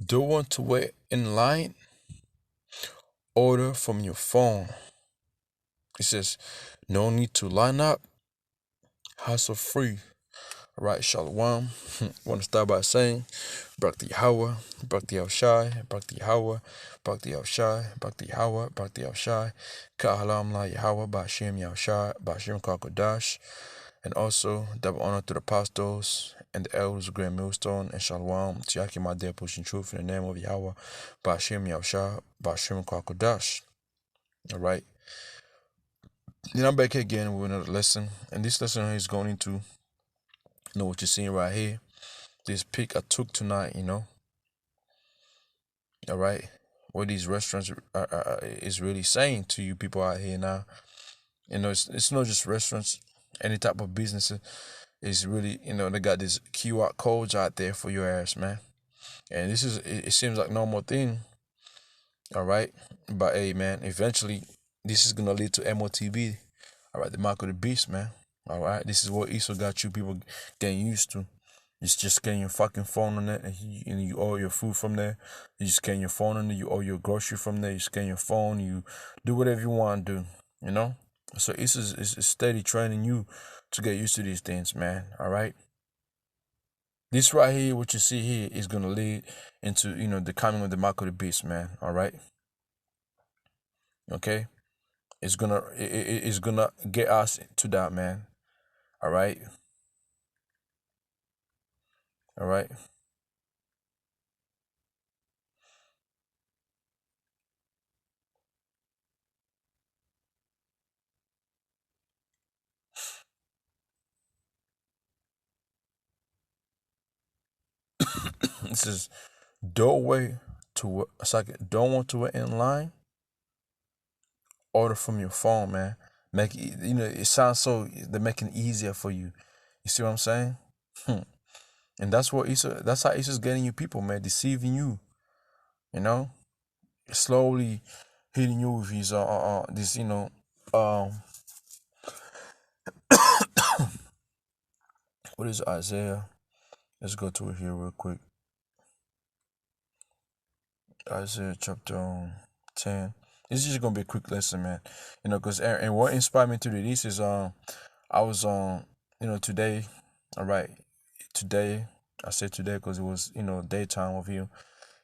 Don't want to wait in line? Order from your phone. It says, no need to line up. Hassle free. All right, Shalom. Want to start by saying, Brak Yahweh, Brak Shai, Brak Yahweh, Brak Shai, Brak Yahweh, Brak Shai, Kahalam La Yahweh, Bashim Yahshai, Bashim Kakodash, and also double honor to the apostles and the elders of Grand Millstone, and Shalom to Yakim Adeh, pushing truth in the name of Yahweh, Bashim Yahshai, Bashim Kakodash. All right. Then I'm back again with another lesson, and this lesson is going into, what you're seeing right here. This pic I took tonight, all right, what these restaurants is really saying to you people out here now. It's not just restaurants, any type of business is really, they got these QR codes out there for your ass, man. And this is, it seems like normal thing, all right, but hey, man, eventually this is gonna lead to MOTB, all right, the mark of the beast, man. All right, this is what Esau got you people getting used to. It's just getting your fucking phone on it, and you order your food from there. You just scan your phone on it. You order your grocery from there. You scan your phone. You do whatever you want to do. So Esau is steady training you to get used to these things, man. All right. This right here, what you see here, is gonna lead into the coming of the mark of the beast, man. All right. Okay. It's gonna get us to that, man. All right. All right. This is don't wait to don't want to wait in line. Order from your phone, man. Make it, it sounds so they're making it easier for you. You see what I'm saying? And that's how Issa's getting you people, man, deceiving you. Slowly hitting you with his this what is Isaiah? Let's go to it here real quick. Isaiah chapter 10. This is just gonna be a quick lesson, man. Because and what inspired me to do this is I was today, all right, today I said today because it was daytime of here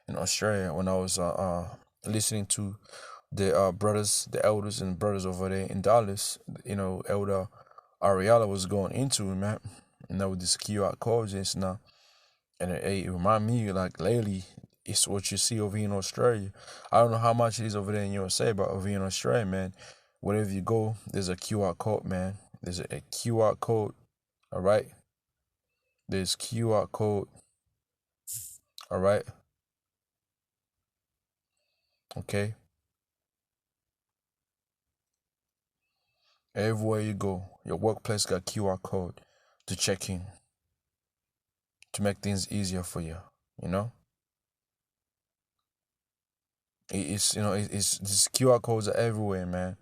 in Australia when I was listening to the brothers, the elders and brothers over there in Dallas. Elder Ariella was going into it, man. With this QR codes and stuff. And it remind me, like, lately, it's what you see over here in Australia. I don't know how much it is over there in USA, but over here in Australia, man, wherever you go, there's a QR code, man. There's a QR code, all right? There's QR code, all right? Okay? Everywhere you go, your workplace got QR code to check in, to make things easier for you, you know? It's these QR codes are everywhere, man.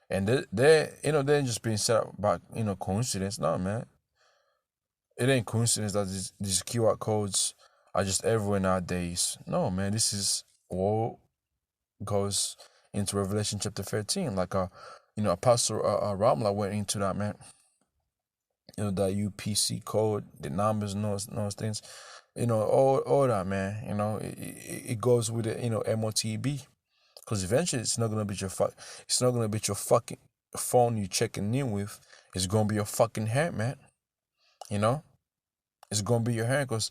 And they're just being set up by coincidence. No, man, it ain't coincidence that these QR codes are just everywhere nowadays. No, man, this is what goes into Revelation chapter 13. Like Apostle Ramla went into that, man. That UPC code, the numbers, and those things. All that, man. It goes with the MOTB. Because eventually it's not gonna be it's not gonna be your fucking phone you checking in with. It's gonna be your fucking hand, man. It's gonna be your hand, because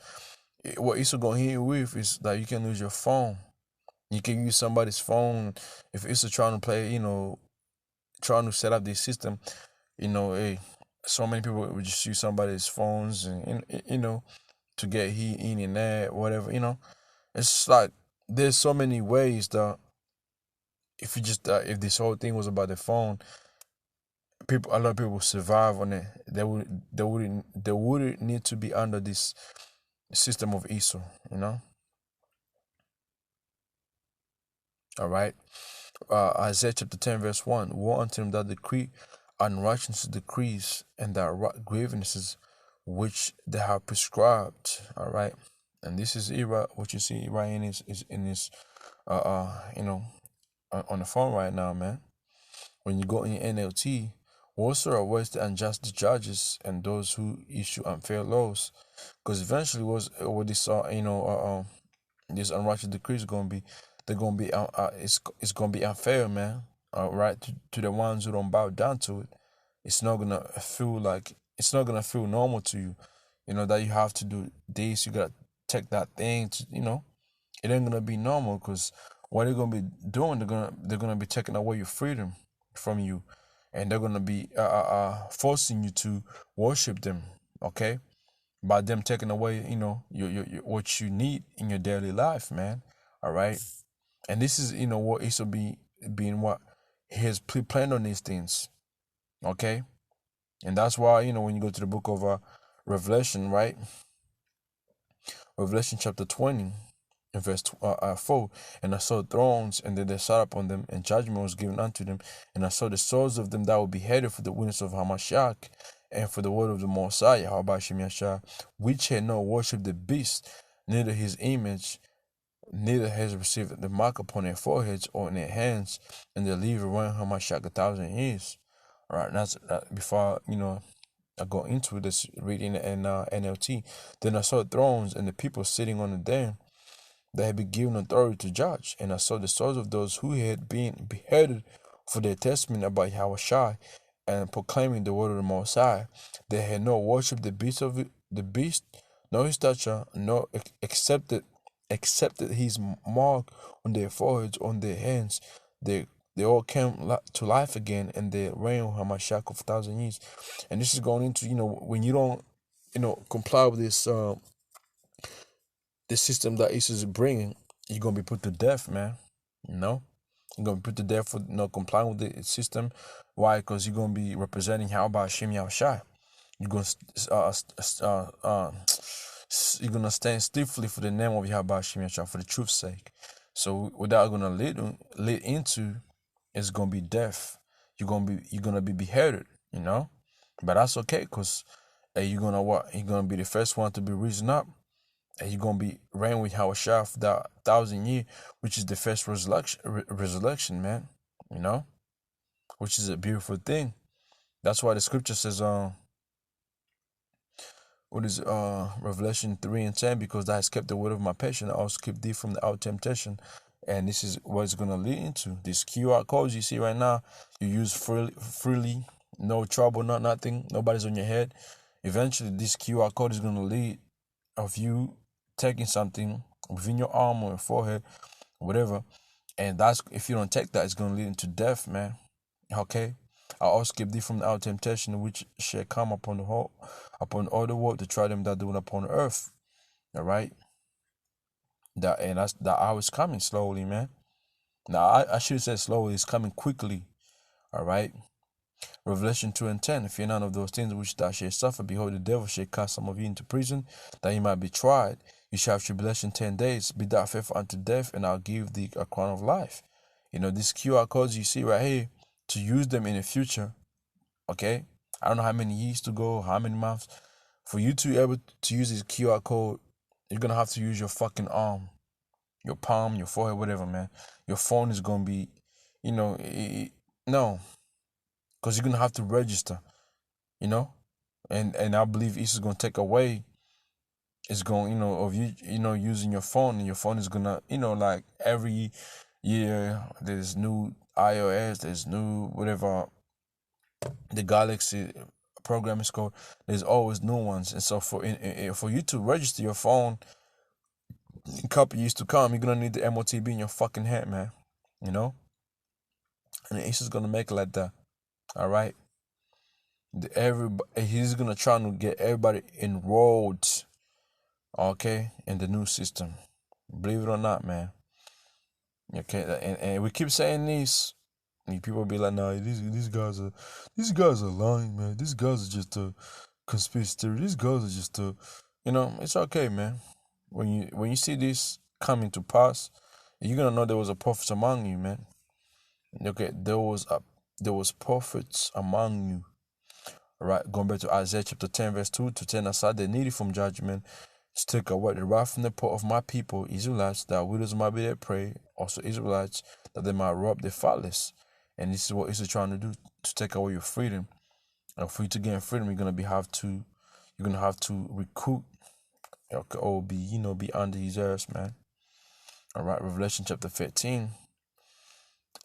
what it's gonna hit you with is that you can lose your phone. You can use somebody's phone if it's trying to play, trying to set up this system. Hey, so many people would just use somebody's phones and to get heat in and that, whatever. It's like there's so many ways that if this whole thing was about the phone, a lot of people survive on it. They wouldn't need to be under this system of Esau, All right. Isaiah chapter 10 verse 1. Woe unto them that decree unrighteous decrees and that grievances which they have prescribed. All right. And this is it, right? What you see right in his you know, on the phone right now, man. When you go in NLT, also arrest the unjust judges and those who issue unfair laws, because eventually what this this unrighteous decree is gonna be, they're gonna be it's gonna be unfair, man. Right, to the ones who don't bow down to it. It's not gonna feel normal to you, that you have to do this, you gotta take that thing to, it ain't gonna be normal, because what they're gonna be doing, they're gonna be taking away your freedom from you, and they're gonna be forcing you to worship them, okay, by them taking away, your what you need in your daily life, man. All right, and this is, what it should be, being what he has planned on these things, okay, and that's why, when you go to the book of Revelation, right, Revelation chapter 20, in verse 4, and I saw thrones, and then they sat upon them, and judgment was given unto them. And I saw the souls of them that were beheaded for the witness of Hamashiach, and for the word of the Messiah, which had not worshipped the beast, neither his image, neither has received the mark upon their foreheads or in their hands, and they live around Hamashiach 1,000 years. All right, that's before I go into this reading in NLT. Then I saw thrones and the people sitting on them that had been given authority to judge. And I saw the souls of those who had been beheaded for their testimony about Yahushua and proclaiming the word of the Most High. They had not worshipped the beast, nor his statue, nor accepted his mark on their foreheads, on their hands. They all came to life again, and they reigned with Hamashiach for 1,000 years. And this is going into, when you don't, comply with this the system that ISIS is bringing, you're gonna be put to death, man. You're gonna be put to death for not complying with the system. Why? Because you're gonna be representing how about Hashem Yahushai. You're gonna you're gonna stand stiffly for the name of Yahweh Hashem Yahushai, for the truth's sake. So what that gonna lead into is gonna be death. You're gonna be beheaded, But that's okay, because you're gonna be the first one to be risen up. And you're gonna be reigning with Hawashah for that 1,000 year, which is the first resurrection, man. Which is a beautiful thing. That's why the scripture says, what is Revelation 3:10? Because thou hast kept the word of my patience, I also keep thee from the out temptation. And this is what it's gonna lead into. These QR codes you see right now, you use freely, no trouble, nothing, nobody's on your head. Eventually, this QR code is gonna lead of you taking something within your arm or your forehead, whatever, and that's, if you don't take that, it's gonna lead into death, man. Okay, I also keep thee from the out temptation which shall come upon all the world to try them that do it upon earth. All right, that's that hour is coming slowly, man. Now I should say slowly, it's coming quickly. All right. Revelation 2:10, fear none of those things which thou shalt suffer. Behold, the devil shall cast some of you into prison, that ye might be tried. You shall have tribulation 10 days. Be thou faithful unto death, and I'll give thee a crown of life. These QR codes you see right here, to use them in the future, okay? I don't know how many years to go, how many months. For you to be able to use this QR code, you're going to have to use your fucking arm, your palm, your forehead, whatever, man. Your phone is going to be, no. Because you're going to have to register, and I believe this is going to take away, it's going, of you, using your phone, and your phone is going to, like every year there's new iOS, there's new whatever the Galaxy program is called, there's always new ones. And so for you to register your phone in a couple years to come, you're going to need the MOTB in your fucking hand, man, and it's just going to make it like that. All right. He's gonna try to get everybody enrolled, okay, in the new system. Believe it or not, man. Okay, and we keep saying this, and people be like, "Nah, these guys are lying, man. These guys are just a conspiracy theory. These guys are just a, it's okay, man. When you see this coming to pass, you're gonna know there was a prophet among you, man. Okay, there was prophets among you. Right, going back to Isaiah chapter 10, verse 2 to 10, aside they needed from judgment, to take away the wrath from the part of my people, Israelites, that widows might be their prey, also Israelites, that they might rob the fathers. And this is what Israel trying to do, to take away your freedom. And for you to gain freedom, you're gonna have to recruit, or be under his ears, man. All right, Revelation chapter 13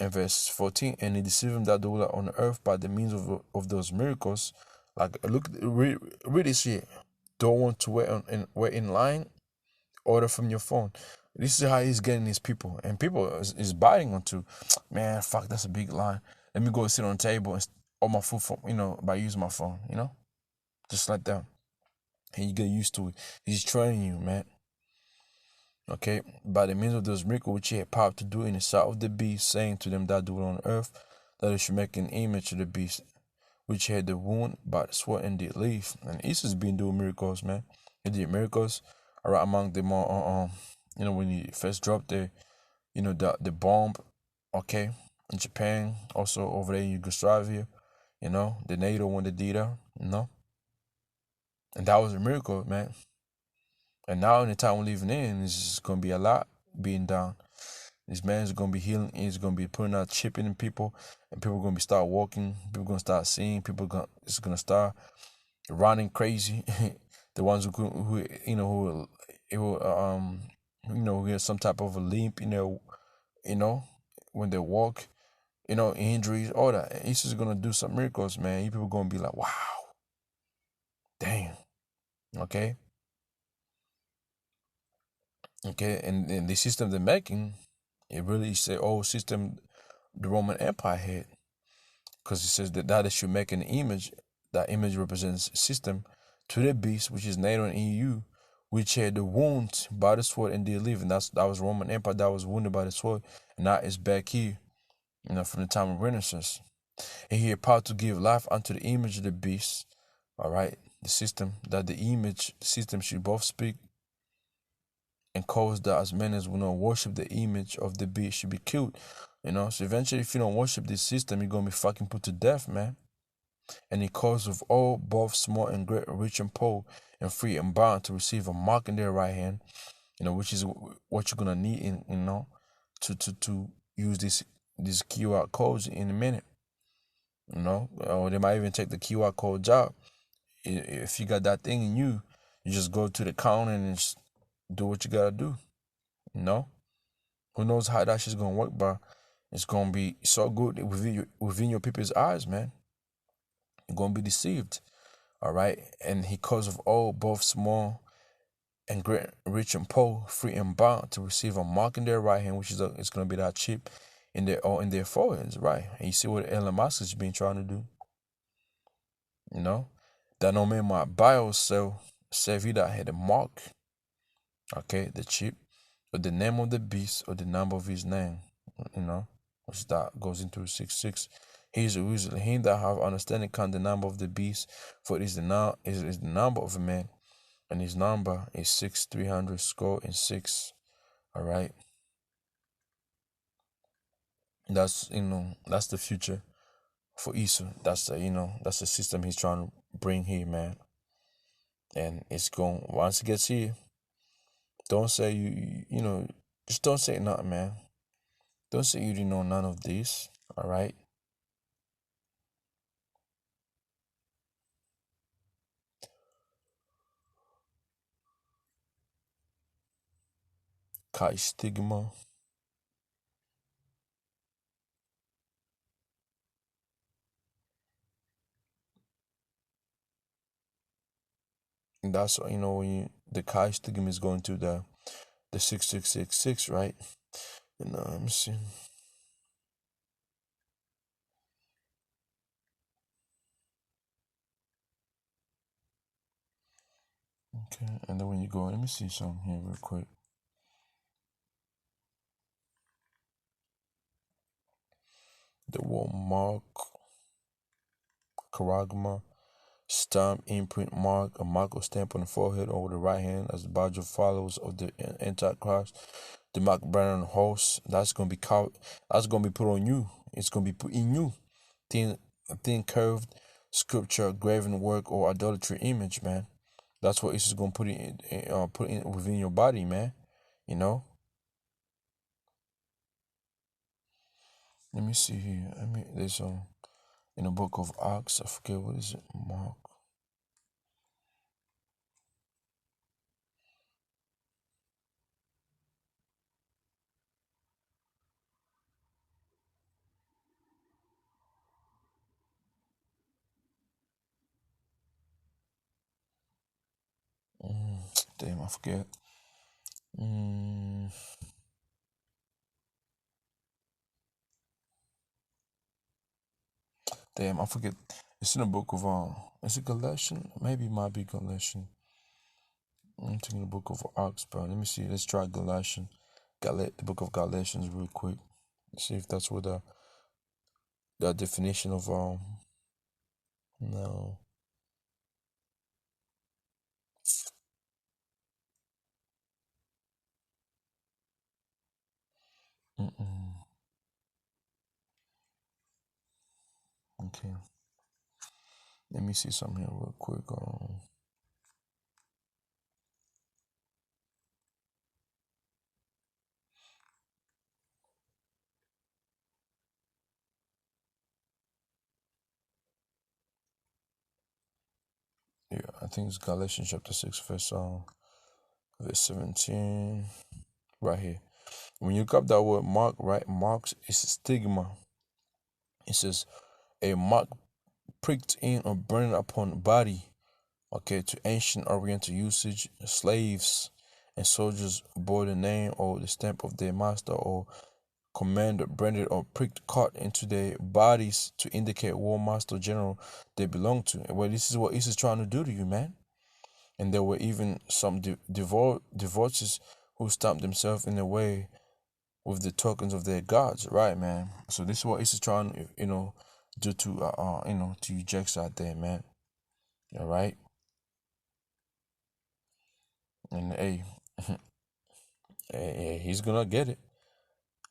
and verse 14. And he deceived them that dwell on the earth by the means of those miracles. Like, look, read this here. Don't want to wait in line, order from your phone. This is how he's getting his people. And people is biting onto, man, fuck, that's a big line. Let me go sit on the table and order my food from, by using my phone, just like that. And you get used to it. He's training you, man. Okay, by the means of those miracles which he had power to do in the sight of the beast, saying to them that dwell on earth, that they should make an image of the beast, which had the wound by the sword and did live. And Isa's been doing miracles, man. He did miracles right among them all. When he first dropped the bomb, okay, in Japan, also over there in Yugoslavia, the NATO when they did that, and that was a miracle, man. And now in the time we're living in, it's gonna be a lot being done. This man's gonna be healing. He's gonna be putting out chip in people, and people are gonna be start walking. People gonna start seeing. It's gonna start running crazy. The ones who have some type of a limp, when they walk, injuries, all that. He's just gonna do some miracles, man. You people gonna be like, wow, damn, okay. Okay, and the system they're making, it really is the old system the Roman Empire had. Because it says that they should make an image. That image represents system to the beast, which is NATO and EU, which had the wounds by the sword and did live. And that was Roman Empire that was wounded by the sword. And now it's back here, from the time of Renaissance. And he had power to give life unto the image of the beast. All right, the system, that the system should both speak and cause that as many as will not worship the image of the beast should be killed. So eventually, if you don't worship this system, you're gonna be fucking put to death, man. And he calls of all, both small and great, rich and poor, and free and bound, to receive a mark in their right hand, which is what you're gonna need to use these QR codes in a minute. Or they might even take the QR codes out. If you got that thing in you, you just go to the counter and just do what you gotta do. Who knows how that shit's gonna work, but it's gonna be so good within your people's eyes, man. You're gonna be deceived. All right. And he calls of all, both small and great, rich and poor, free and bound, to receive a mark in their right hand, which is it's gonna be that chip in their foreheads, right? And you see what Elon Musk has been trying to do. That no man might buy or sell, save he that had a mark. Okay, the chip, or the name of the beast, or the number of his name, which that goes into 6:6. He is usually him that have understanding count the number of the beast, for it is the number of a man, and his number is 6,300 score and 6. All right, that's that's the future for Esau. That's the system he's trying to bring here, man. And it's going, once it gets here, don't say just don't say nothing, man. Don't say you didn't know none of this. All right. Kai stigma. And that's when the Kai stigma is going to the 6666, right? Let me see. Okay, and then when you go, let me see something here real quick. The word mark, charagma, stamp, imprint, mark, a mark or stamp on the forehead or the right hand as the badge of followers of the Antichrist. The mark brand on the horse, that's gonna be put on you. It's gonna be put in you. Thin curved sculpture, graven work, or idolatry image, man. That's what Esau's gonna put in within your body, man. You know. Let me see here. There's in the book of Acts. I forget what is it. Mark. Damn, I forget. Mm, damn, I forget. It's in the book of Is it Galatian? Maybe it might be Galatian. I'm taking the book of Acts, bro. Let me see. Let's try Galatian. The book of Galatians, real quick. See if that's what the definition of no. Mm-mm. Okay. Let me see something here real quick. Yeah, I think it's Galatians chapter 6, verse 17. Right here. When you look up that word mark, right? Marks is stigma. It says a mark pricked in or burned upon body. Okay, to ancient Oriental usage, slaves and soldiers bore the name or the stamp of their master or commander, branded or pricked, cut into their bodies to indicate war master or general they belong to. Well, this is what ISIS is trying to do to you, man. And there were even some devotees who stamped themselves in a way with the tokens of their gods, right, man? So this is what ISIS is trying, do to to you jacks out there, man. All right, and hey, hey, he's gonna get it.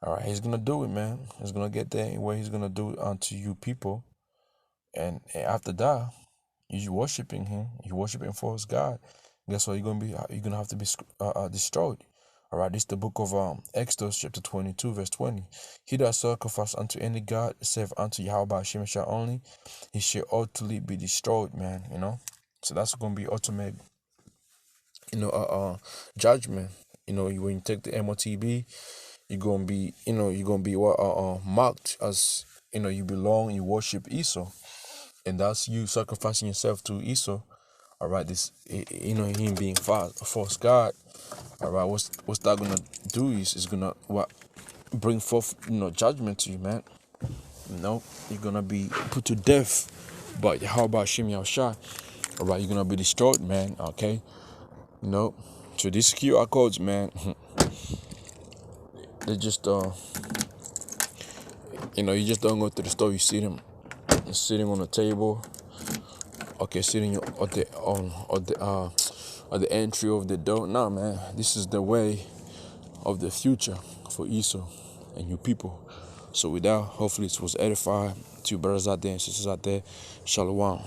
All right, he's gonna do it, man. He's gonna get there where he's gonna do it unto you people, and after that, you worshiping him. You worshiping false God. Guess what? You're gonna have to be destroyed. All right, this is the book of Exodus chapter 22 verse 20. He that sacrifice unto any god save unto Yahweh Hashem shall only, he shall utterly be destroyed, man. So that's gonna be ultimate, judgment. When you take the MOTB, you're gonna be marked as you belong. You worship Esau, and that's you sacrificing yourself to Esau. All right, him being false God. All right, what's that gonna do is gonna bring forth judgment to you, man. You're gonna be put to death. But how about Shem Yahushua? All right, you're gonna be destroyed, man. Okay, so these QR codes, man, they just you just don't go to the store. You see them sitting on the table. Okay, sitting at the entry of the door. Nah, man, this is the way of the future for Esau and you people. So with that, hopefully it was edified to you brothers out there and sisters out there. Shalom.